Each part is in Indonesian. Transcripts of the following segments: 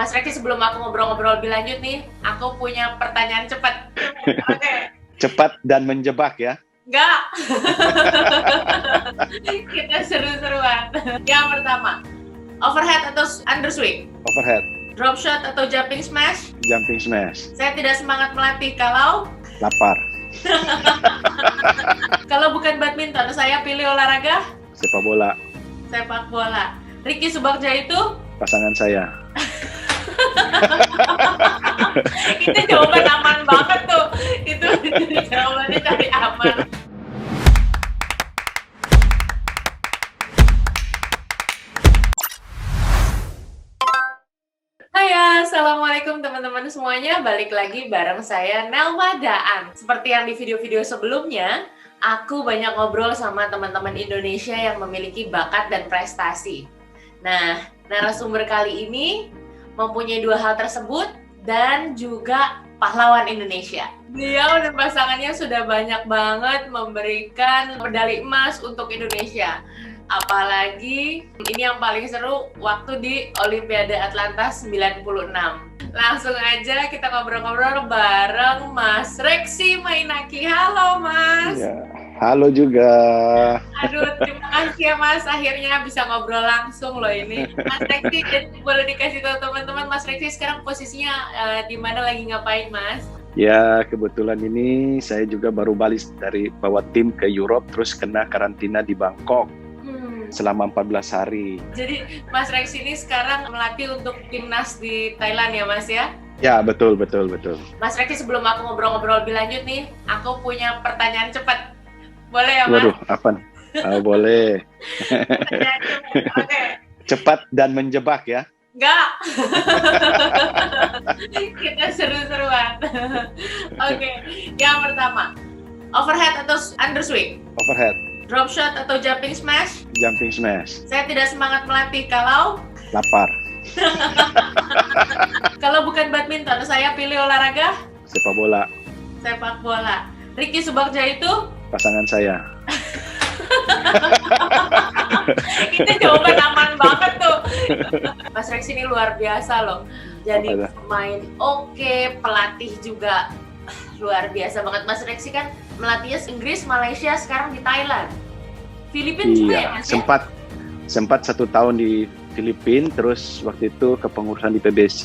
Mas Reki, sebelum aku ngobrol-ngobrol lebih lanjut nih, aku punya pertanyaan cepat. Oke, Cepat dan menjebak ya. enggak. Kita seru-seruan. Yang pertama, overhead atau underswing? Overhead, Drop shot atau jumping smash? jumping smash, Saya tidak semangat melatih kalau lapar, kalau bukan badminton, saya pilih olahraga sepak bola, sepak bola. Ricky Subagja itu pasangan saya. itu jawaban aman banget tuh. Itu jawabannya cari aman. Hai, assalamualaikum teman-teman semuanya. Balik lagi bareng saya Nelma Daan. Seperti yang di video-video sebelumnya, aku banyak ngobrol sama teman-teman Indonesia yang memiliki bakat dan prestasi. Nah, narasumber kali ini mempunyai dua hal tersebut dan juga pahlawan Indonesia. Beliau dan pasangannya sudah banyak banget memberikan medali emas untuk Indonesia. Apalagi ini yang paling seru waktu di Olimpiade Atlanta 96. Langsung aja kita ngobrol-ngobrol bareng Mas Reksi Mainaki. Halo Mas. Ya, halo juga. Aduh, terima kasih ya Mas. Akhirnya bisa ngobrol langsung loh ini. Mas Reksi, boleh dikasih tahu teman-teman Mas Reksi sekarang posisinya di mana, lagi ngapain Mas? Ya, kebetulan ini saya juga baru balik dari bawa tim ke Europe, terus kena karantina di Bangkok selama 14 hari. Jadi Mas Reksi ini sekarang melatih untuk timnas di Thailand ya Mas ya? Ya, betul. Mas Reksi, sebelum aku ngobrol-ngobrol lebih lanjut nih, aku punya pertanyaan cepat. Boleh ya Mas? Waduh, apa nih? Boleh. Oke. Cepat dan menjebak ya. Enggak. Kita seru-seruan. Oke, yang pertama, overhead atau underswing? Overhead, Drop shot atau jumping smash? jumping smash, Saya tidak semangat melatih kalau lapar, bukan badminton, saya pilih olahraga sepak bola, sepak bola. Ricky Subagja itu pasangan saya. itu jawaban aman banget tuh. Mas Reksi ini luar biasa loh. Jadi pemain oke, pelatih juga luar biasa banget. Mas Reksi kan melatihnya Inggris, Malaysia, sekarang di Thailand. Filipina juga ya Mas? Sempat 1 tahun di Filipina, terus waktu itu kepengurusan di PBC,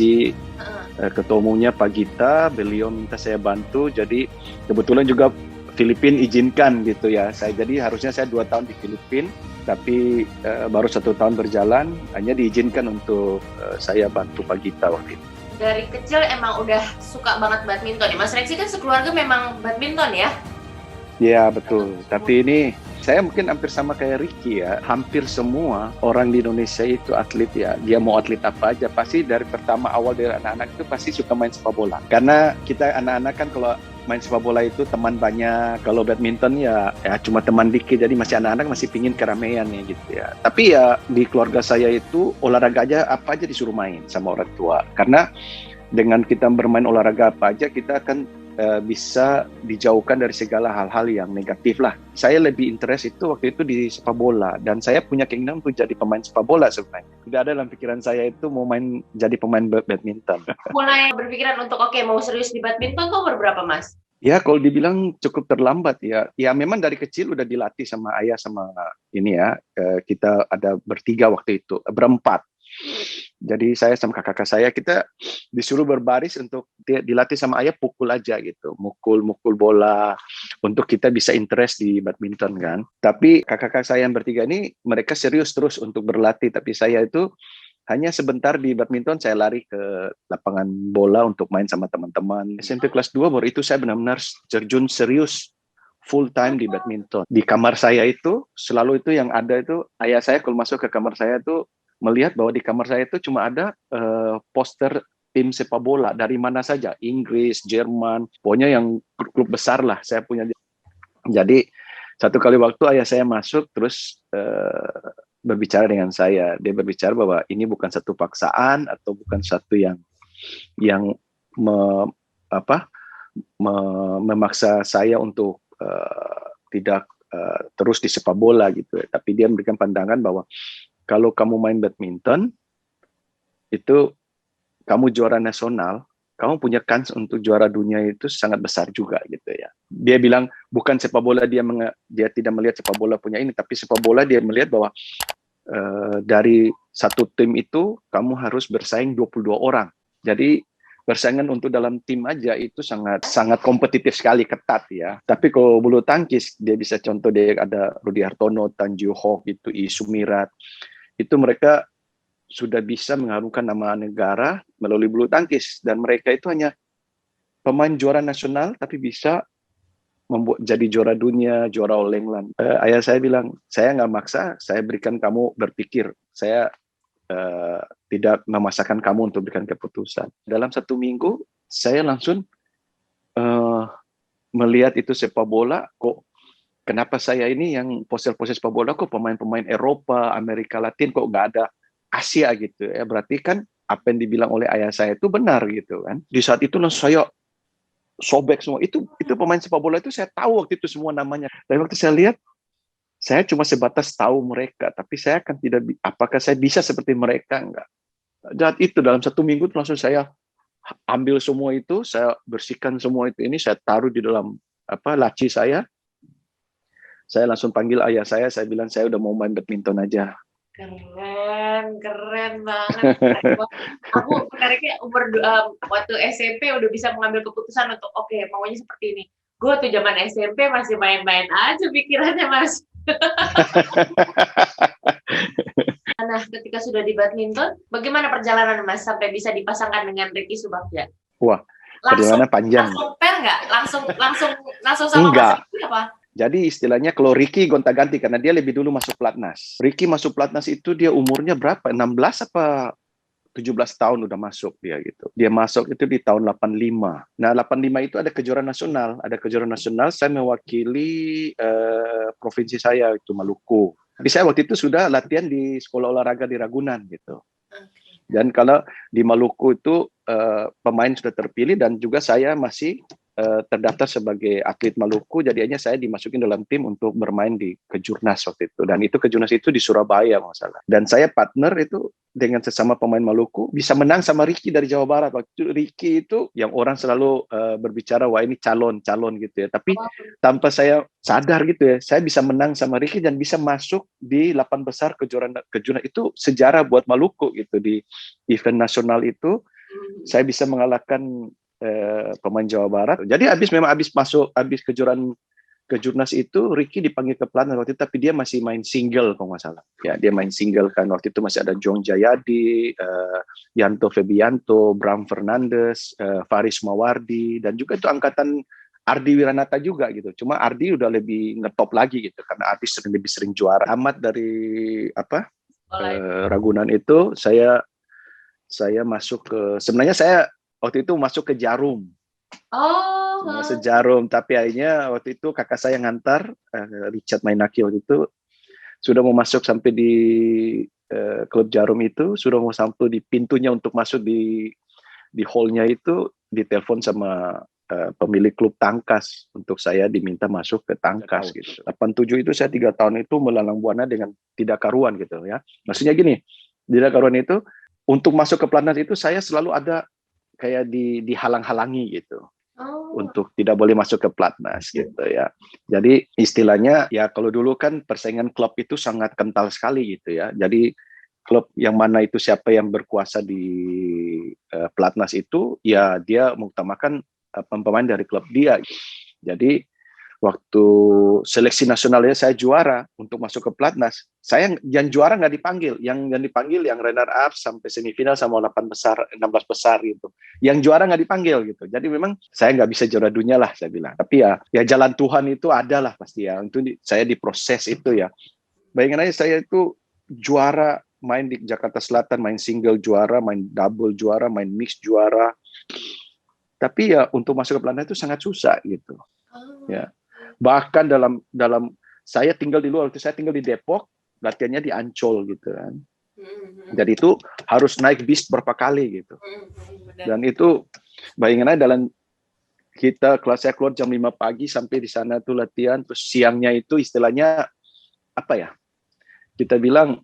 ketua umumnya Pak Gita, beliau minta saya bantu, jadi kebetulan juga Filipina izinkan gitu ya. Jadi harusnya saya 2 tahun di Filipina, tapi baru 1 tahun berjalan, hanya diizinkan untuk saya bantu Pak Gita waktu itu. Dari kecil emang udah suka banget badminton ya? Mas Reksi kan sekeluarga memang badminton ya? Ya betul, tapi ini saya mungkin hampir sama kayak Ricky ya. Hampir semua orang di Indonesia itu atlet ya. Dia mau atlet apa aja, pasti dari pertama awal dari anak-anak itu pasti suka main sepak bola. Karena kita anak-anak kan kalau main sepak bola itu teman banyak. Kalau badminton ya cuma teman dikit. Jadi masih anak-anak masih pingin keramaian ya gitu ya. Tapi ya di keluarga saya itu olahraga aja apa aja disuruh main sama orang tua. Karena dengan kita bermain olahraga apa aja kita akan bisa dijauhkan dari segala hal-hal yang negatif lah. Saya lebih interest itu waktu itu di sepak bola, dan saya punya keinginan untuk jadi pemain sepak bola sebenarnya. Tidak ada dalam pikiran saya itu mau jadi pemain badminton. Mulai berpikiran untuk mau serius di badminton tuh umur berapa Mas? Ya kalau dibilang cukup terlambat ya. Ya memang dari kecil udah dilatih sama ayah sama ini ya. Kita ada bertiga waktu itu, berempat. Jadi saya sama kakak saya kita disuruh berbaris untuk dilatih sama ayah pukul aja gitu, mukul bola untuk kita bisa interest di badminton kan. Tapi kakak saya yang bertiga ini mereka serius terus untuk berlatih, tapi saya itu hanya sebentar di badminton, saya lari ke lapangan bola untuk main sama teman-teman. SMP kelas 2 baru itu saya benar-benar terjun serius full time di badminton. Di kamar saya itu selalu itu yang ada itu ayah saya kalau masuk ke kamar saya itu melihat bahwa di kamar saya itu cuma ada poster tim sepak bola dari mana saja, Inggris, Jerman, pokoknya yang klub besar lah saya punya. Jadi satu kali waktu ayah saya masuk terus berbicara dengan saya. Dia berbicara bahwa ini bukan satu paksaan atau bukan satu yang memaksa saya untuk tidak terus di sepak bola gitu. Tapi dia memberikan pandangan bahwa kalau kamu main badminton, itu kamu juara nasional, kamu punya kans untuk juara dunia itu sangat besar juga gitu ya. Dia bilang bukan sepak bola dia tidak melihat sepak bola punya ini, tapi sepak bola dia melihat bahwa dari satu tim itu kamu harus bersaing 22 orang. Jadi persaingan untuk dalam tim aja itu sangat sangat kompetitif sekali, ketat ya. Tapi kalau bulu tangkis dia bisa contoh, dia ada Rudi Hartono, Tan Joo Hock, itu I Sumirat, itu mereka sudah bisa mengharumkan nama negara melalui bulu tangkis, dan mereka itu hanya pemain juara nasional tapi bisa membuat jadi juara dunia, juara All England. Ayah saya bilang, saya nggak maksa, saya berikan kamu berpikir, saya tidak memaksakan kamu untuk berikan keputusan. Dalam 1 minggu saya langsung melihat itu sepak bola, kok kenapa saya ini yang pos-pos sepak bola kok pemain-pemain Eropa, Amerika Latin, kok nggak ada Asia gitu ya. Berarti kan apa yang dibilang oleh ayah saya itu benar gitu kan. Di saat itu langsung saya sobek semua. Itu pemain sepak bola itu saya tahu waktu itu semua namanya. Dan waktu saya lihat, saya cuma sebatas tahu mereka, tapi saya akan tidak, apakah saya bisa seperti mereka, enggak. Dan itu dalam 1 minggu itu langsung saya ambil semua itu, saya bersihkan semua itu, ini saya taruh di dalam laci saya. Saya langsung panggil ayah saya bilang saya udah mau main badminton aja. Keren banget. Aku menariknya waktu SMP udah bisa mengambil keputusan untuk oke, maunya seperti ini. Gue tuh zaman SMP masih main-main aja pikirannya, Mas. Nah, ketika sudah di badminton, bagaimana perjalanan Mas sampai bisa dipasangkan dengan Ricky Subagja? Wah, perjalanan panjang. Langsung pair nggak? Langsung sama Enggak. Mas Ricky apa? Jadi istilahnya kalau Ricky gonta-ganti karena dia lebih dulu masuk pelatnas. Ricky masuk pelatnas itu dia umurnya berapa? 16 apa 17 tahun udah masuk dia gitu. Dia masuk itu di tahun 85. Nah, 85 itu ada kejuaraan nasional. Ada kejuaraan nasional, saya mewakili provinsi saya, itu Maluku. Jadi saya waktu itu sudah latihan di sekolah olahraga di Ragunan gitu. Dan kalau di Maluku itu pemain sudah terpilih, dan juga saya masih terdaftar sebagai atlet Maluku, jadinya saya dimasukin dalam tim untuk bermain di Kejurnas waktu itu. Dan itu Kejurnas itu di Surabaya masalah. Dan saya partner itu dengan sesama pemain Maluku, bisa menang sama Ricky dari Jawa Barat. Waktu itu Ricky itu yang orang selalu berbicara, wah ini calon gitu ya. Tapi tanpa saya sadar gitu ya, saya bisa menang sama Ricky dan bisa masuk di 8 besar kejuaraan itu sejarah buat Maluku gitu. Di event nasional itu saya bisa mengalahkan pemain Jawa Barat. Jadi habis kejuaraan Kejurnas itu Ricky dipanggil ke pelatnas waktu itu, tapi dia masih main single kalau nggak salah. Ya, dia main single kan waktu itu masih ada Jong Jayadi, Yanto Febianto, Bram Fernandes, Faris Mawardi, dan juga itu angkatan Ardi Wiranata juga gitu. Cuma Ardi udah lebih ngetop lagi gitu karena Ardi lebih sering juara. Amat dari Ragunan itu saya masuk ke, sebenarnya saya waktu itu masuk ke Jarum. Masuk Jarum, tapi akhirnya waktu itu kakak saya ngantar, Richard Mainaki waktu itu sudah mau masuk sampai di klub Jarum itu, sudah mau sampai di pintunya untuk masuk di hallnya itu, ditelepon sama pemilik klub Tangkas untuk saya diminta masuk ke Tangkas gitu. 87 itu saya 3 tahun itu melalang buana dengan tidak karuan gitu ya. Maksudnya gini, tidak karuan itu untuk masuk ke pelatnas itu saya selalu ada kayak dihalang-halangi gitu. Untuk tidak boleh masuk ke pelatnas gitu ya. Jadi istilahnya ya kalau dulu kan persaingan klub itu sangat kental sekali gitu ya. Jadi klub yang mana itu siapa yang berkuasa di pelatnas itu ya dia mengutamakan pemain dari klub dia. Jadi waktu seleksi nasionalnya saya juara untuk masuk ke pelatnas, saya yang juara nggak dipanggil, yang dipanggil yang runner up sampai semifinal sama 8 besar, 16 besar gitu. Yang juara nggak dipanggil gitu. Jadi memang saya nggak bisa juara dunia lah saya bilang. Tapi ya jalan Tuhan itu ada lah pasti ya. Itu saya diproses itu ya. Bayangin aja saya itu juara, main di Jakarta Selatan, main single juara, main double juara, main mix juara. Tapi ya untuk masuk ke pelatnas itu sangat susah gitu. Ya. Bahkan dalam saya tinggal di luar, waktu saya tinggal di Depok, latihannya di Ancol gitu kan. Jadi itu harus naik bis berapa kali gitu. Dan itu bayangin aja dalam kelas saya keluar jam 5 pagi sampai di sana tuh latihan, terus siangnya itu istilahnya apa ya? Kita bilang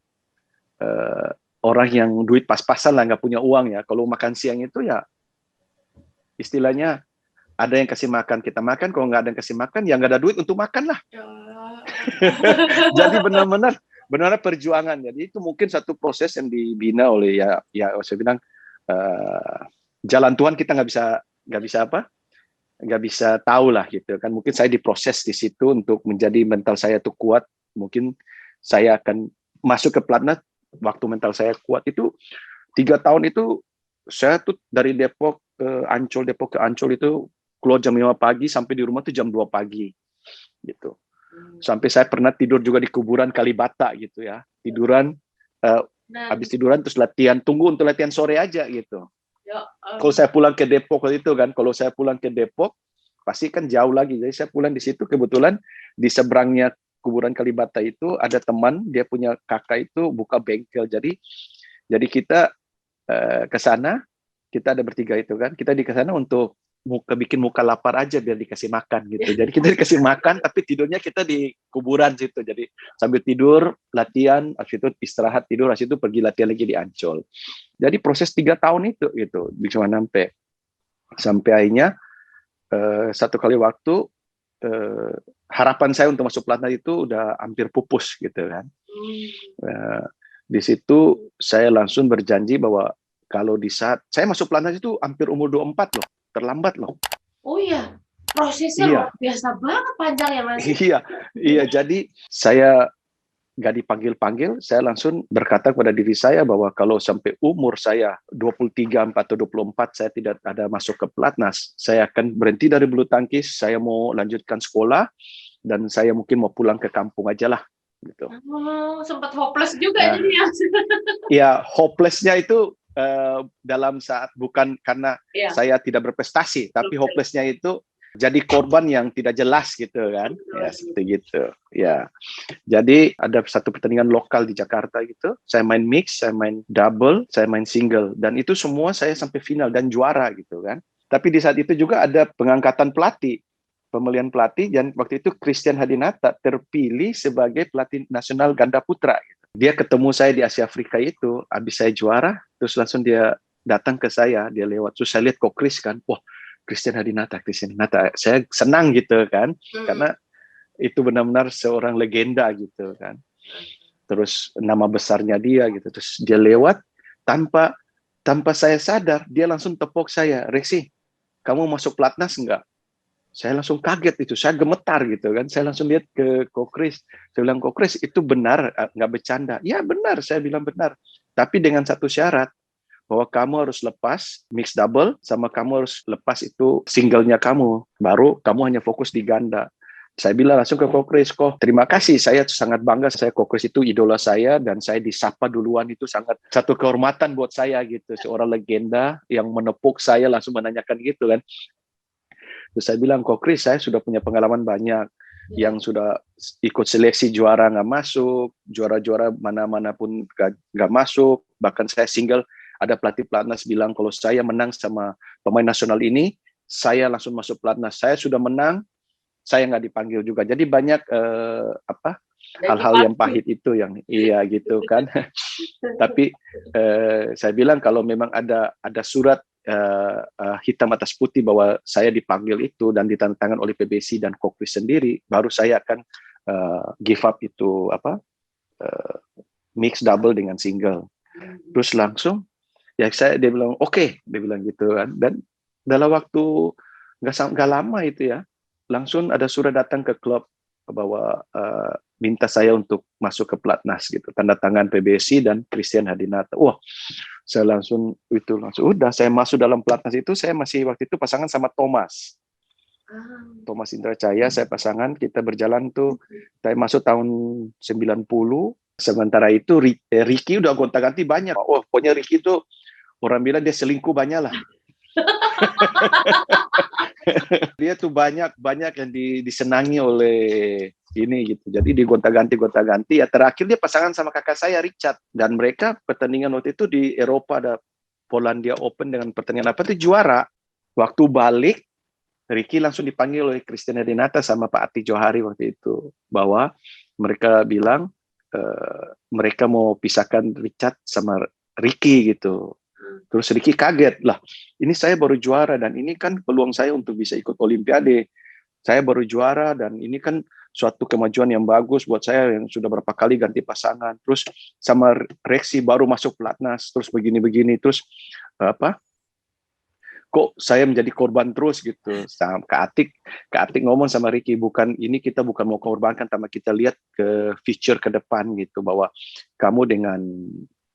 orang yang duit pas-pasan lah, nggak punya uang ya. Kalau makan siang itu ya istilahnya ada yang kasih makan kita makan, kalau nggak ada yang kasih makan ya nggak ada duit untuk makan lah. Ya. Jadi benar-benar perjuangan. Jadi itu mungkin satu proses yang dibina oleh ya saya bilang jalan Tuhan kita nggak bisa tahu lah gitu kan. Mungkin saya diproses di situ untuk menjadi mental saya tuh kuat. Mungkin saya akan masuk ke pelatnas waktu mental saya kuat itu 3 tahun itu saya tuh dari Depok ke Ancol itu keluar jam 5 pagi sampai di rumah tuh jam 2 pagi gitu. Sampai saya pernah tidur juga di kuburan Kalibata gitu ya. Tiduran habis tiduran terus tunggu untuk latihan sore aja gitu. Kalau saya pulang ke Depok itu kan, kalau saya pulang ke Depok pasti kan jauh lagi. Jadi saya pulang di situ, kebetulan di seberangnya kuburan Kalibata itu ada teman, dia punya kakak itu buka bengkel. Jadi kita ke sana, kita ada bertiga itu kan, kita di sana untuk bikin muka lapar aja biar dikasih makan gitu. Jadi kita dikasih makan tapi tidurnya kita di kuburan situ. Jadi sambil tidur latihan, habis itu istirahat tidur, habis itu pergi latihan lagi di Ancol. Jadi proses 3 tahun itu gitu cuma sampai akhirnya satu kali waktu harapan saya untuk masuk pelatnas itu udah hampir pupus gitu kan. Di situ saya langsung berjanji bahwa kalau di saat saya masuk pelatnas itu hampir umur 24 loh, terlambat loh. Oh iya, prosesnya luar biasa banget panjang ya Mas. Iya. Jadi saya nggak dipanggil-panggil, saya langsung berkata kepada diri saya bahwa kalau sampai umur saya 23 atau 24 saya tidak ada masuk ke pelatnas, saya akan berhenti dari bulu tangkis, saya mau lanjutkan sekolah dan saya mungkin mau pulang ke kampung aja lah gitu. Sempat hopeless juga jadi ya. Ya, hopelessnya itu dalam saat bukan karena saya tidak berprestasi, tapi hopelessnya itu jadi korban yang tidak jelas gitu kan, ya seperti gitu. Ya, jadi ada satu pertandingan lokal di Jakarta gitu, saya main mix, saya main double, saya main single, dan itu semua saya sampai final dan juara gitu kan. Tapi di saat itu juga ada pengangkatan pelatih, pemilihan pelatih, dan waktu itu Christian Hadinata terpilih sebagai pelatih nasional ganda putra. Dia ketemu saya di Asia Afrika itu, habis saya juara, terus langsung dia datang ke saya, dia lewat, terus saya lihat kok Chris kan, wah Christian Hadinata, saya senang gitu kan, karena itu benar-benar seorang legenda gitu kan. Terus nama besarnya dia gitu, terus dia lewat tanpa saya sadar, dia langsung tepuk saya, Rexi, kamu masuk pelatnas enggak? Saya langsung kaget itu, saya gemetar gitu kan. Saya langsung lihat ke Kokris, saya bilang Kokris itu benar, nggak bercanda. Ya benar, saya bilang benar. Tapi dengan satu syarat, bahwa kamu harus lepas mix double, sama kamu harus lepas itu singlenya kamu. Baru kamu hanya fokus di ganda. Saya bilang langsung ke Kokris, kok terima kasih, saya sangat bangga, saya Kokris itu idola saya, dan saya disapa duluan itu sangat satu kehormatan buat saya gitu. Seorang legenda yang menepuk saya langsung menanyakan gitu kan. Terus saya bilang, kok Chris, saya sudah punya pengalaman banyak, yang sudah ikut seleksi juara nggak masuk, juara-juara mana-mana pun nggak masuk, bahkan saya single, ada pelatih pelatnas bilang kalau saya menang sama pemain nasional ini, saya langsung masuk pelatnas. Saya sudah menang, saya nggak dipanggil juga. Jadi banyak hal-hal yang pahit itu yang iya gitu kan. Tapi saya bilang kalau memang ada surat hitam atas putih bahwa saya dipanggil itu dan ditandatangan oleh PBC dan Kokris sendiri, baru saya akan give up itu mix double dengan single. Terus langsung ya dia bilang oke, dia bilang gitu kan. Dan dalam waktu nggak lama itu ya, langsung ada surat datang ke klub bahwa minta saya untuk masuk ke pelatnas gitu, tanda tangan PBC dan Christian Hadinata. Wah, saya langsung udah saya masuk dalam pelatnas itu. Saya masih waktu itu pasangan sama Thomas Indracaya, saya pasangan, kita berjalan tuh, saya masuk tahun 90. Sementara itu Ricky udah gonta-ganti banyak. Oh, pokoknya Ricky itu orang bilang dia selingkuh banyak lah. Dia tuh banyak yang disenangi oleh ini gitu. Jadi digonta-ganti ya. Terakhir dia pasangan sama kakak saya Richard, dan mereka pertandingan waktu itu di Eropa, ada Polandia Open dengan pertandingan apa itu juara. Waktu balik Ricky langsung dipanggil oleh Christian Hadinata sama Pak Ati Johari waktu itu, bahwa mereka bilang mereka mau pisahkan Richard sama Ricky gitu. Terus Ricky kaget lah, ini saya baru juara dan ini kan peluang saya untuk bisa ikut Olimpiade. Saya baru juara dan ini kan suatu kemajuan yang bagus buat saya yang sudah berapa kali ganti pasangan. Terus sama Rexy baru masuk pelatnas, terus begini-begini, terus apa? Kok saya menjadi korban terus gitu. Sama Kak Atik ngomong sama Ricky, bukan ini, kita bukan mau korbankan, tapi kita lihat ke future ke depan gitu, bahwa kamu dengan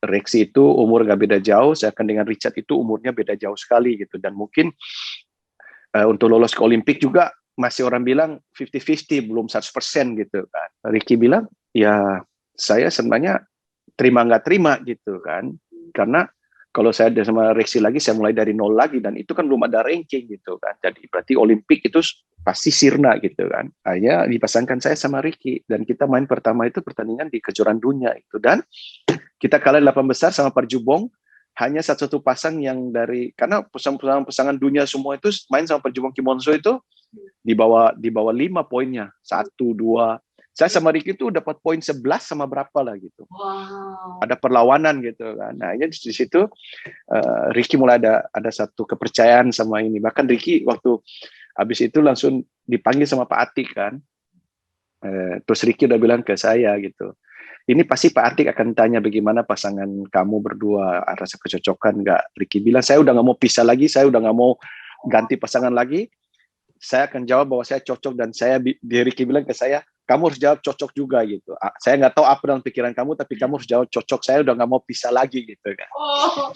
Rexy itu umur gak beda jauh, saya akan dengan Richard itu umurnya beda jauh sekali gitu, dan mungkin untuk lolos ke Olimpik juga masih orang bilang 50-50, belum 100% gitu kan. Ricky bilang, ya saya sebenarnya terima nggak terima gitu kan, karena kalau saya ada sama Rexy lagi, saya mulai dari nol lagi, dan itu kan belum ada ranking gitu kan. Jadi berarti Olimpik itu pasti sirna gitu kan. Akhirnya dipasangkan saya sama Ricky, dan kita main pertama itu pertandingan di kejuaraan dunia itu, dan kita kalah 8 besar sama Parjubong. Hanya satu-satu pasang yang dari, karena pasangan dunia semua itu main sama Parjubong Kimonso itu di bawah 5 poinnya, 1, 2. Saya sama Ricky itu dapat poin 11 sama berapa lah gitu. Wow. Ada perlawanan gitu kan. Nah, di situ Ricky mulai ada satu kepercayaan sama ini. Bahkan Ricky waktu habis itu langsung dipanggil sama Pak Atik kan. Terus Ricky udah bilang ke saya gitu, ini pasti Pak Atik akan tanya bagaimana pasangan kamu berdua, rasa kecocokan nggak? Ricky bilang, saya udah nggak mau pisah lagi, saya udah nggak mau ganti pasangan lagi. Saya akan jawab bahwa saya cocok, dan Ricky bilang ke saya, kamu harus jawab cocok juga gitu. Saya nggak tahu apa dalam pikiran kamu, tapi kamu harus jawab cocok. Saya udah nggak mau pisah lagi gitu kan. Oh,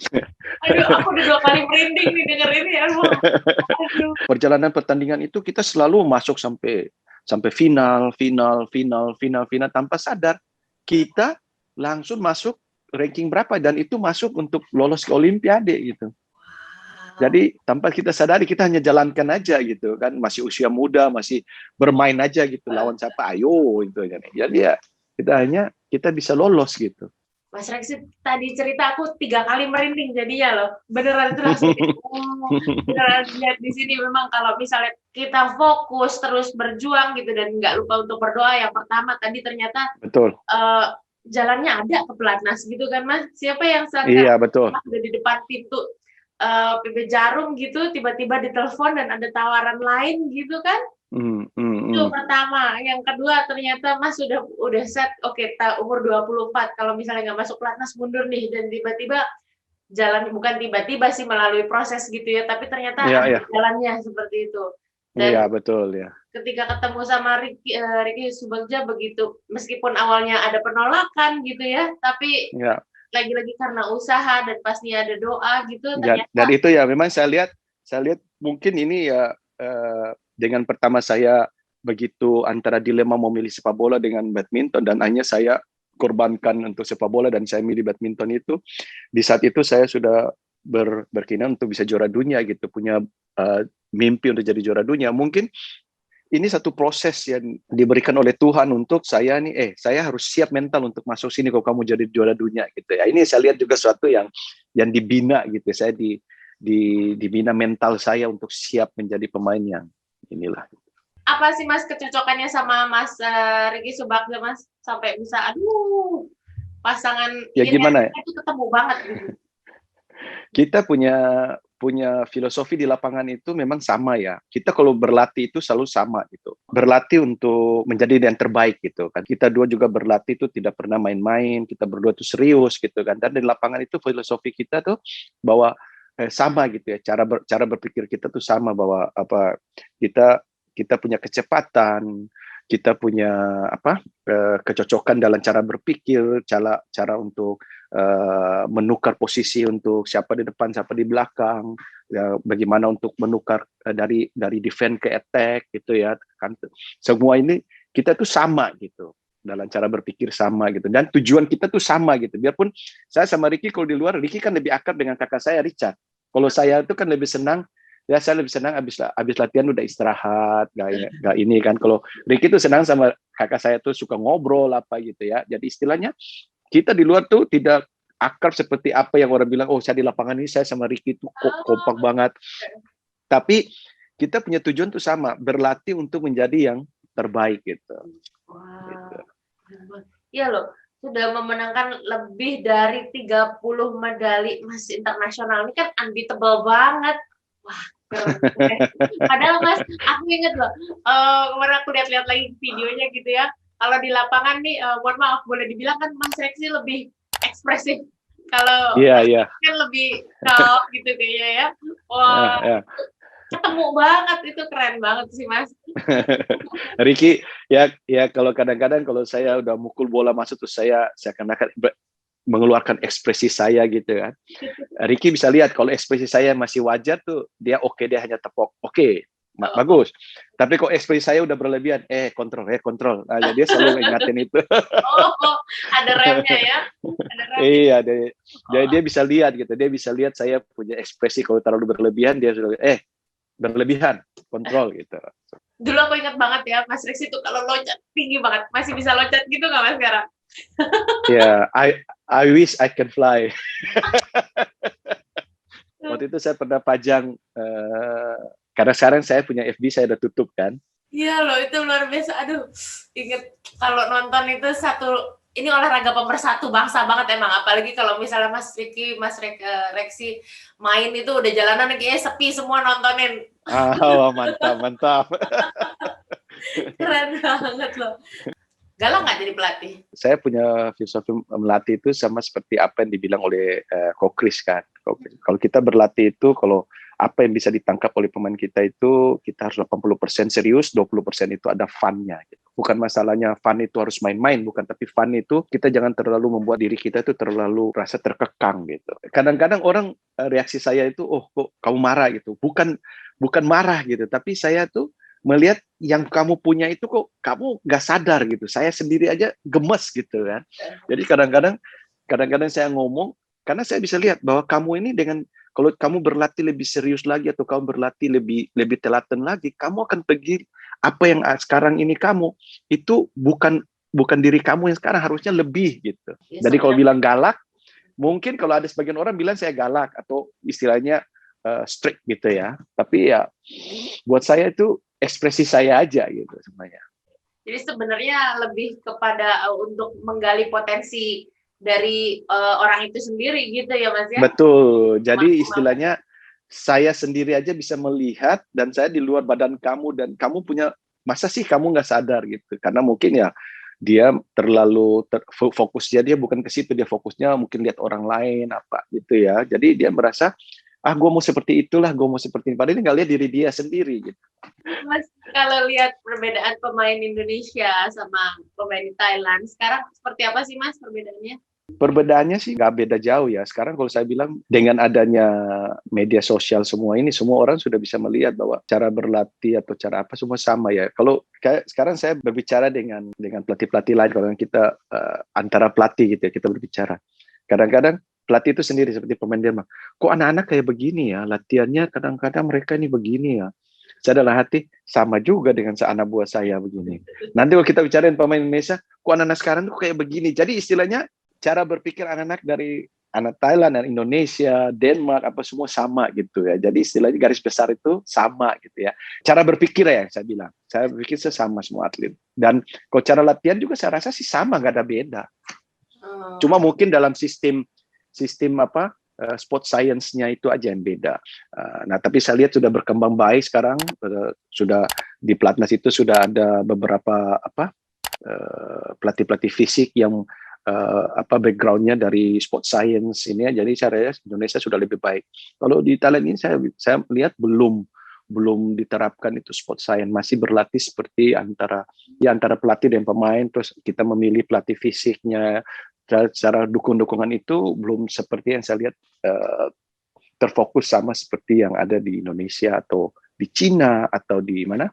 aduh, aku udah 2 kali merinding nih denger ini ya. Aduh. Perjalanan pertandingan itu kita selalu masuk sampai final tanpa sadar kita langsung masuk ranking berapa, dan itu masuk untuk lolos ke Olimpiade gitu. Jadi tanpa kita sadari, kita hanya jalankan aja gitu kan, masih usia muda, masih bermain aja gitu, lawan siapa ayo itu. Jadi ya kita bisa lolos gitu. Mas Rexy tadi cerita, aku 3 kali merinding jadinya loh. Beneran itu langsung beneran lihat di sini, memang kalau misalnya kita fokus terus berjuang gitu dan nggak lupa untuk berdoa. Yang pertama tadi ternyata betul. Jalannya ada ke pelatnas gitu kan Mas. Siapa yang sangka iya, betul. Mas udah di depan pintu PB Jarum gitu, tiba-tiba ditelepon dan ada tawaran lain gitu kan. Itu pertama. Yang kedua ternyata Mas udah set, oke, umur 24 kalau misalnya nggak masuk pelatnas mundur nih, dan tiba-tiba jalan, bukan tiba-tiba sih, melalui proses gitu ya, tapi ternyata ada jalannya seperti itu. Dan iya, betul ya. Ketika ketemu sama Ricky Subagja begitu, meskipun awalnya ada penolakan gitu ya, tapi lagi-lagi karena usaha dan pastinya ada doa gitu. Dan itu ya memang saya lihat mungkin ini ya, dengan pertama saya begitu antara dilema mau milih sepak bola dengan badminton, dan hanya saya korbankan untuk sepak bola dan saya milih badminton itu. Di saat itu saya sudah berkeinginan untuk bisa juara dunia gitu, punya mimpi untuk jadi juara dunia. Mungkin ini satu proses yang diberikan oleh Tuhan untuk saya nih, saya harus siap mental untuk masuk sini kalau kamu jadi juara dunia gitu ya. Ini saya lihat juga sesuatu yang dibina gitu. Saya dibina mental saya untuk siap menjadi pemain yang inilah. Apa sih Mas kecocokannya sama Mas Ricky Subagja Mas, sampai bisa pasangan ya gimana ya? Itu ketemu banget gitu. Kita punya filosofi di lapangan itu memang sama ya. Kita kalau berlatih itu selalu sama gitu. Berlatih untuk menjadi yang terbaik gitu kan. Kita dua juga berlatih itu tidak pernah main-main. Kita berdua itu serius gitu kan. Dan di lapangan itu filosofi kita tuh bahwa sama gitu ya. Cara berpikir kita tuh sama, bahwa kita punya kecepatan, kita punya kecocokan dalam cara berpikir, cara untuk menukar posisi untuk siapa di depan, siapa di belakang, ya, bagaimana untuk menukar dari defense ke attack gitu ya kan. Semua ini kita tuh sama gitu, dalam cara berpikir sama gitu, dan tujuan kita tuh sama gitu. Biarpun saya sama Ricky, kalau di luar Ricky kan lebih akrab dengan kakak saya Richard. Kalau saya itu kan lebih senang, ya saya lebih senang abis latihan udah istirahat, gak ini kan. Kalau Ricky tuh senang sama kakak saya tuh suka ngobrol apa gitu ya. Jadi istilahnya kita di luar tuh tidak akrab seperti apa yang orang bilang, saya di lapangan ini saya sama Ricky tuh kompak banget. Tapi kita punya tujuan tuh sama, berlatih untuk menjadi yang terbaik gitu. Wow. Iya loh, sudah memenangkan lebih dari 30 medali emas internasional. Ini kan unbeatable banget. Wah, keren. Padahal Mas, aku inget loh, kemarin aku lihat-lihat lagi videonya gitu ya. Kalau di lapangan nih, mohon maaf, boleh dibilang kan Mas Reksi lebih ekspresif. Kalau Iya, Mas iya. kan lebih calm gitu kayaknya ya. Wah, Ya. ketemu banget, itu keren banget sih Mas. Ricky, ya kalau kadang-kadang kalau saya udah mukul bola masuk terus saya akan mengeluarkan ekspresi saya gitu kan. Ricky bisa lihat kalau ekspresi saya masih wajar tuh dia oke, dia hanya tepok oke, Oh, bagus. Tapi kok ekspresi saya udah berlebihan, kontrol. Nah, ya dia selalu ngingatin itu. oh, ada remnya ya, ada remnya. Iya, Oh. dia bisa lihat gitu, dia bisa lihat saya punya ekspresi kalau terlalu berlebihan dia sudah berlebihan, kontrol gitu. Dulu aku ingat banget ya, Mas Rex itu kalau loncat tinggi banget, masih bisa loncat gitu nggak Mas sekarang? Ya, I wish I can fly. Waktu itu saya pernah pajang karena sekarang saya punya FB, saya udah tutup kan. Iya loh, itu luar biasa. Aduh, inget kalau nonton itu ini olahraga pemersatu bangsa banget emang. Apalagi kalau misalnya Mas Riki, Reksi main itu udah jalanan kayaknya sepi semua nontonin. Mantap. Keren banget loh. Galang nggak jadi pelatih? Saya punya filosofi melatih itu sama seperti apa yang dibilang oleh Coach Chris kan. Kalau kita berlatih itu, kalau apa yang bisa ditangkap oleh pemain kita itu, kita harus 80% serius, 20% itu ada fun-nya. Gitu. Bukan masalahnya fun itu harus main-main, bukan. Tapi fun itu kita jangan terlalu membuat diri kita itu terlalu rasa terkekang gitu. Kadang-kadang orang reaksi saya itu, oh kok kamu marah gitu. Bukan marah gitu, tapi saya tuh melihat yang kamu punya itu kok kamu nggak sadar gitu. Saya sendiri aja gemes gitu kan. Jadi kadang-kadang saya ngomong karena saya bisa lihat bahwa kamu ini dengan kalau kamu berlatih lebih serius lagi atau kamu berlatih lebih telaten lagi, kamu akan pergi apa yang sekarang ini kamu itu bukan diri kamu yang sekarang harusnya lebih gitu. Ya, Jadi kalau sebenarnya bilang galak, mungkin kalau ada sebagian orang bilang saya galak atau istilahnya strict gitu ya. Tapi ya buat saya itu ekspresi saya aja gitu sebenarnya. jadi sebenarnya lebih kepada untuk menggali potensi dari orang itu sendiri gitu ya Mas ya. Betul. Jadi Maksimal. istilahnya saya sendiri aja bisa melihat dan saya di luar badan kamu dan kamu punya masa sih kamu nggak sadar gitu karena mungkin ya dia terlalu fokusnya dia bukan ke situ, dia fokusnya mungkin lihat orang lain apa gitu ya, jadi dia merasa gue mau seperti itulah, gue mau seperti ini, padahal dia nggak lihat diri dia sendiri gitu. Mas, kalau lihat perbedaan pemain Indonesia sama pemain Thailand, sekarang seperti apa sih Mas perbedaannya? Perbedaannya sih nggak beda jauh ya. Sekarang kalau saya bilang dengan adanya media sosial semua ini, semua orang sudah bisa melihat bahwa cara berlatih atau cara apa semua sama ya. Kalau kayak sekarang saya berbicara dengan pelatih-pelatih lain, kalau kita antara pelatih gitu ya, kita berbicara. Kadang-kadang pelatih itu sendiri seperti pemain Denmark. Kok anak-anak kayak begini ya? Latihannya kadang-kadang mereka ini begini ya. Saya dalam hati sama juga dengan anak buah saya begini. Nanti kalau kita bicarain pemain Indonesia, kok anak-anak sekarang tuh kayak begini. Jadi istilahnya cara berpikir anak-anak dari anak Thailand dan Indonesia, Denmark, apa semua sama gitu ya. Jadi istilahnya garis besar itu sama gitu ya. Cara berpikir ya saya bilang. Saya berpikir sama semua atlet. Dan kalau cara latihan juga saya rasa sih sama, nggak ada beda. Cuma mungkin dalam sistem apa sport science-nya itu aja yang beda. Nah, tapi saya lihat sudah berkembang baik sekarang. Sudah di pelatnas itu sudah ada beberapa pelatih-pelatih fisik yang background-nya dari sport science ini ya, jadi saya rasa Indonesia sudah lebih baik. Kalau di Thailand ini saya melihat belum diterapkan itu sport science, masih berlatih seperti antara pelatih dan pemain, terus kita memilih pelatih fisiknya, cara dukungan itu belum seperti yang saya lihat terfokus sama seperti yang ada di Indonesia atau di Cina atau di mana,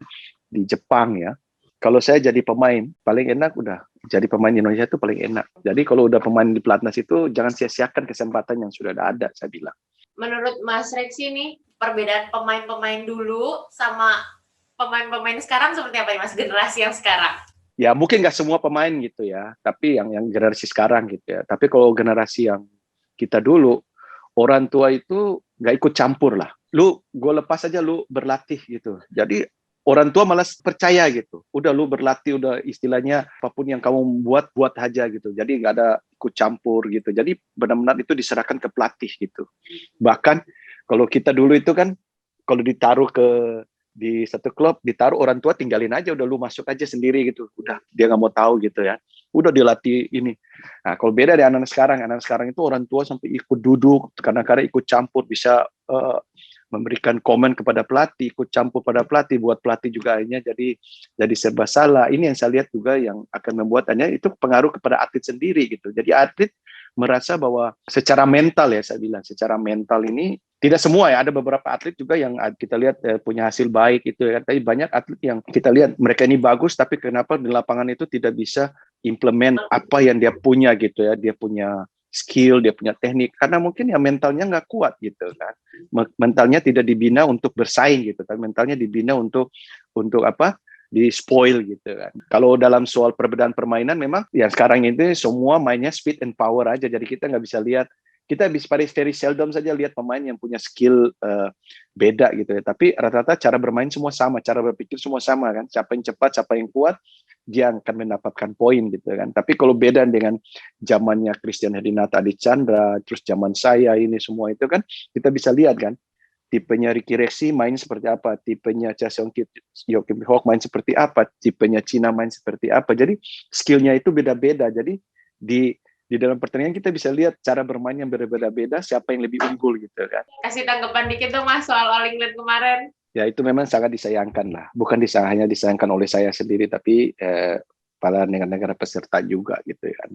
di Jepang ya. Kalau saya jadi pemain, paling enak udah jadi pemain di Indonesia itu paling enak. Jadi kalau udah pemain di pelatnas itu jangan sia-siakan kesempatan yang sudah ada, saya bilang. Menurut Mas Rex ini perbedaan pemain-pemain dulu sama pemain-pemain sekarang seperti apa ya Mas, generasi yang sekarang? Ya mungkin nggak semua pemain gitu ya, tapi yang generasi sekarang gitu ya. Tapi kalau generasi yang kita dulu, orang tua itu nggak ikut campur lah. Gue lepas aja lu berlatih gitu. Jadi orang tua malah percaya gitu. Udah lu berlatih, udah istilahnya apapun yang kamu buat aja gitu. Jadi nggak ada ikut campur gitu. Jadi benar-benar itu diserahkan ke pelatih gitu. Bahkan kalau kita dulu itu kan, kalau ditaruh di satu klub, ditaruh orang tua tinggalin aja, udah lu masuk aja sendiri gitu. Udah dia nggak mau tahu gitu ya. Udah dilatih ini. Nah, kalau beda dari anak sekarang itu orang tua sampai ikut duduk, kadang-kadang ikut campur, bisa memberikan komen kepada pelatih, ikut campur pada pelatih, buat pelatih juga akhirnya jadi serba salah. Ini yang saya lihat juga yang akan membuatnya itu pengaruh kepada atlet sendiri gitu. Jadi atlet merasa bahwa secara mental ya, saya bilang secara mental ini tidak semua ya, ada beberapa atlet juga yang kita lihat punya hasil baik itu ya, tapi banyak atlet yang kita lihat mereka ini bagus tapi kenapa di lapangan itu tidak bisa implement apa yang dia punya gitu ya, dia punya skill, dia punya teknik, karena mungkin ya mentalnya nggak kuat gitu kan. Mentalnya tidak dibina untuk bersaing gitu, tapi mentalnya dibina untuk apa? Di spoil gitu kan. Kalau dalam soal perbedaan permainan memang ya sekarang ini semua mainnya speed and power aja, jadi kita nggak bisa lihat, kita bisa very seldom saja lihat pemain yang punya skill beda gitu ya. Tapi rata-rata cara bermain semua sama, cara berpikir semua sama kan. Siapa yang cepat, siapa yang kuat, dia akan mendapatkan poin gitu kan. Tapi kalau beda dengan zamannya Christian Herdinata, Adi Chandra, terus zaman saya ini semua itu kan kita bisa lihat kan, tipenya Ricky Rexy main seperti apa, tipenya Cha Seong-kit, Joachim Hawk main seperti apa, tipenya Cina main seperti apa. Jadi skillnya itu beda-beda. Jadi di dalam pertandingan kita bisa lihat cara bermain yang berbeda-beda, siapa yang lebih unggul gitu kan. Kasih tanggapan dikit dong Mas soal All England kemarin. Ya itu memang sangat disayangkan lah. Bukan hanya disayangkan oleh saya sendiri, tapi para negara-negara peserta juga gitu kan.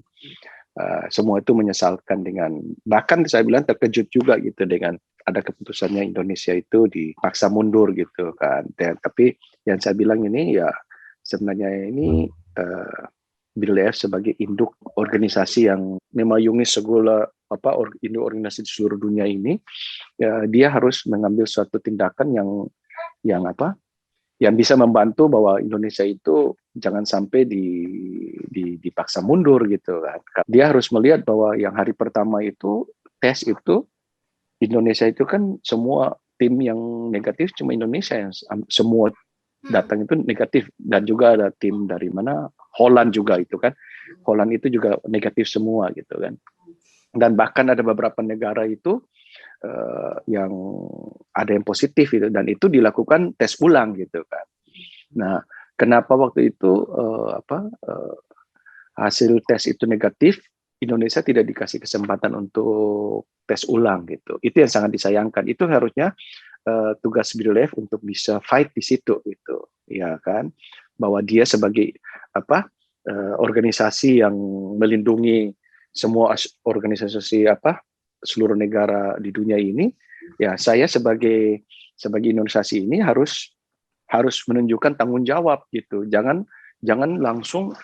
Semua itu menyesalkan dengan, bahkan saya bilang terkejut juga gitu dengan ada keputusannya Indonesia itu dipaksa mundur gitu kan. Tapi yang saya bilang ini ya sebenarnya ini BILF sebagai induk organisasi yang memayungi segala induk organisasi di seluruh dunia ini, ya, dia harus mengambil suatu tindakan yang bisa membantu bahwa Indonesia itu jangan sampai dipaksa mundur gitu kan. Dia harus melihat bahwa yang hari pertama itu tes itu Indonesia itu kan semua tim yang negatif cuma Indonesia yang semua datang itu negatif, dan juga ada tim dari mana Holland juga itu kan. Holland itu juga negatif semua gitu kan. Dan bahkan ada beberapa negara itu yang ada yang positif itu, dan itu dilakukan tes ulang gitu kan. Nah, kenapa waktu itu hasil tes itu negatif, Indonesia tidak dikasih kesempatan untuk tes ulang gitu. Itu yang sangat disayangkan. Itu harusnya tugas BILF untuk bisa fight di situ gitu, ya kan? Bahwa dia sebagai organisasi yang melindungi semua organisasi seluruh negara di dunia ini, ya saya sebagai organisasi ini harus menunjukkan tanggung jawab gitu. Jangan langsung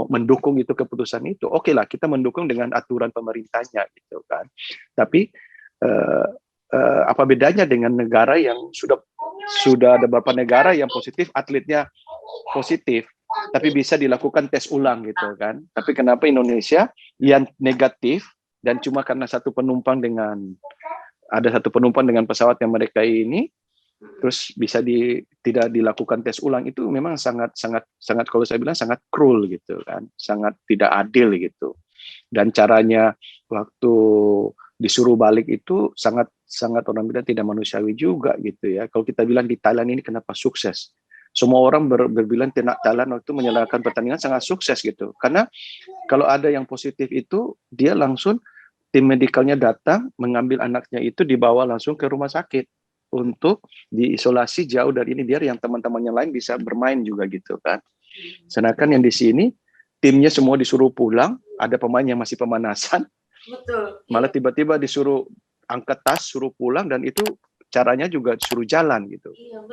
mendukung itu keputusan itu. Oke lah, kita mendukung dengan aturan pemerintahnya gitu kan. Tapi apa bedanya dengan negara yang sudah ada beberapa negara yang positif, atletnya positif, tapi bisa dilakukan tes ulang gitu kan. Tapi kenapa Indonesia yang negatif dan cuma karena satu penumpang dengan pesawat yang mereka ini terus bisa tidak dilakukan tes ulang, itu memang sangat kalau saya bilang sangat cruel gitu kan, sangat tidak adil gitu. Dan caranya waktu disuruh balik itu sangat orang bilang tidak manusiawi juga gitu ya. Kalau kita bilang di Thailand ini kenapa sukses, semua orang berbilang Thailand waktu menyelesaikan pertandingan sangat sukses gitu, karena kalau ada yang positif itu dia langsung tim medikalnya datang mengambil anaknya itu, dibawa langsung ke rumah sakit untuk diisolasi jauh dari ini biar yang teman-teman yang lain bisa bermain juga gitu kan. Sedangkan yang di sini timnya semua disuruh pulang, ada pemain yang masih pemanasan, betul, malah tiba-tiba disuruh angkat tas, suruh pulang, dan itu caranya juga suruh jalan gitu. Iya,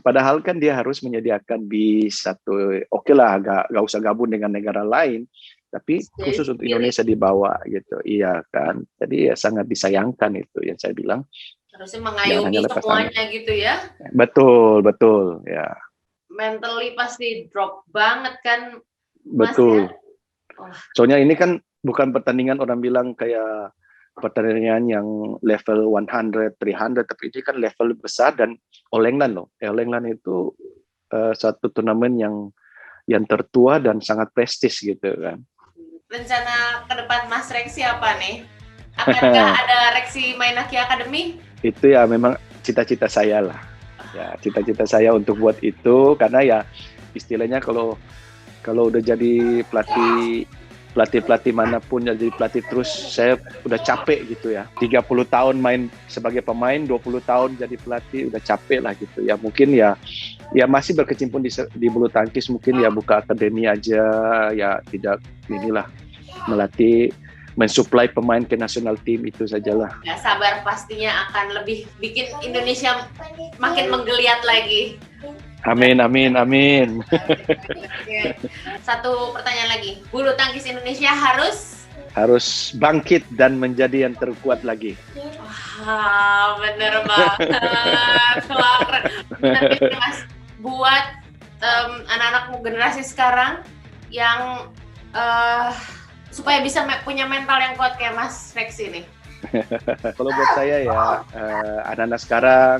padahal kan dia harus menyediakan bis satu, oke lah, gak usah gabung dengan negara lain, tapi khusus untuk Indonesia dibawa gitu, iya kan. Jadi ya sangat disayangkan itu yang saya bilang. Harusnya mengayomi semuanya gitu ya. Betul ya. Mentally pasti drop banget kan, Mas, betul. Ya? Soalnya ini kan bukan pertandingan orang bilang kayak pertandingan yang level 100, 300, tapi ini kan level besar dan All England loh. All England itu satu turnamen yang tertua dan sangat prestis gitu kan. Rencana ke depan Mas Reksi apa nih? Akankah ada Reksi Mainaki Academy? Itu ya memang cita-cita saya lah. Ya, cita-cita saya untuk buat itu karena ya istilahnya kalau udah jadi pelatih manapun jadi pelatih terus saya udah capek gitu ya. 30 tahun main sebagai pemain, 20 tahun jadi pelatih udah capek lah gitu ya. Mungkin ya masih berkecimpung di bulu tangkis, mungkin ya buka akademi aja ya, tidak inilah melatih mensuplai pemain ke national team itu sajalah. Ya sabar, pastinya akan lebih bikin Indonesia makin menggeliat lagi. Amin. Satu pertanyaan lagi, bulu tangkis Indonesia harus bangkit dan menjadi yang terkuat lagi. Wah, bener banget. Wah, keren. Bener Mas, buat anak-anak generasi sekarang yang supaya bisa punya mental yang kuat kayak Mas Reksi nih. Kalau buat saya ya anak-anak sekarang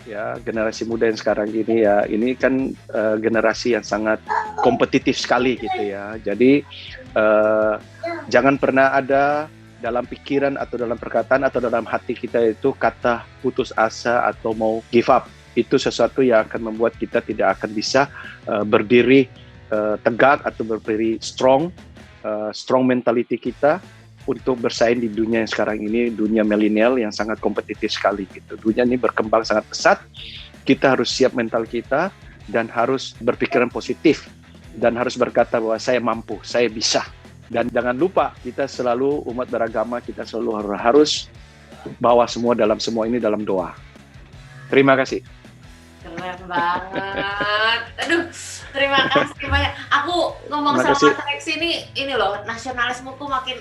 ya, generasi muda yang sekarang ini ya, ini kan generasi yang sangat kompetitif sekali gitu ya. Jadi jangan pernah ada dalam pikiran atau dalam perkataan atau dalam hati kita itu kata putus asa atau mau give up. Itu sesuatu yang akan membuat kita tidak akan bisa berdiri tegak atau berdiri strong mentality kita untuk bersaing di dunia yang sekarang ini, dunia milenial yang sangat kompetitif sekali gitu. Dunia ini berkembang sangat pesat. Kita harus siap mental kita dan harus berpikiran positif dan harus berkata bahwa saya mampu, saya bisa. Dan jangan lupa kita selalu umat beragama, kita selalu harus bawa semua ini dalam doa. Terima kasih. Keren banget. Aduh, terima kasih banyak. Aku ngomong sama Mas Reksi ini loh, nasionalismeku makin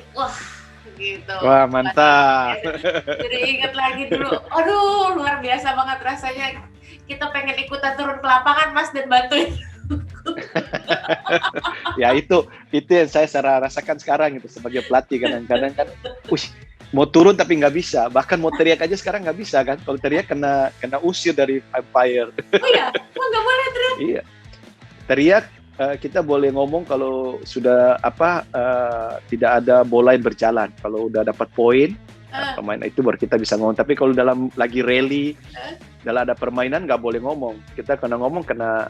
gitu. Wah, mantap. Jadi ingat lagi dulu. Aduh, luar biasa banget rasanya. Kita pengen ikutan turun ke lapangan, Mas, dan bantuin. Ya itu yang saya rasakan sekarang gitu sebagai pelatih, kadang-kadang kan mau turun tapi nggak bisa, bahkan mau teriak aja sekarang nggak bisa kan, kalau teriak kena usir dari umpire. Oh iya, nggak boleh teriak? Iya, teriak kita boleh ngomong kalau sudah tidak ada bola yang berjalan, kalau udah dapat poin pemain itu baru kita bisa ngomong, tapi kalau dalam lagi rally dalam ada permainan nggak boleh ngomong, kita kena ngomong kena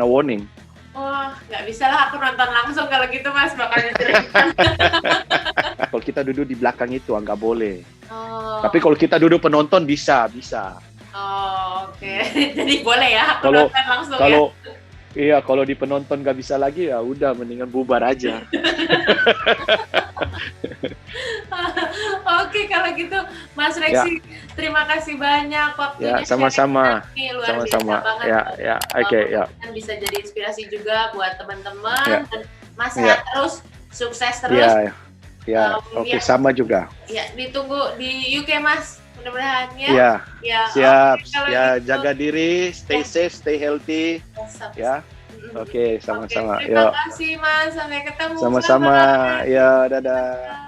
warning. Wah, nggak bisa lah aku nonton langsung kalau gitu Mas, bakal cerita. Kalau kita duduk di belakang itu nggak boleh. Tapi kalau kita duduk penonton bisa. Oh, oke. Jadi boleh ya aku nonton langsung ya. Iya, kalau di penonton nggak bisa lagi ya udah mendingan bubar aja. Oke, kalau gitu Mas Reksi, terima kasih banyak waktunya. Ya, sama-sama. Luar biasa banget. Ya, oke, ya. Bisa jadi inspirasi juga buat teman-teman. Dan Mas sehat terus, sukses terus. Ya, oke, sama juga. Ya, ditunggu di UK Mas. Mudah-mudahan ya. Siap. Ya, gitu. Jaga diri, stay safe, stay healthy. Ya. Oke, sama-sama. Terima kasih Mas, sampai ketemu. Sama-sama. Ya, dadah.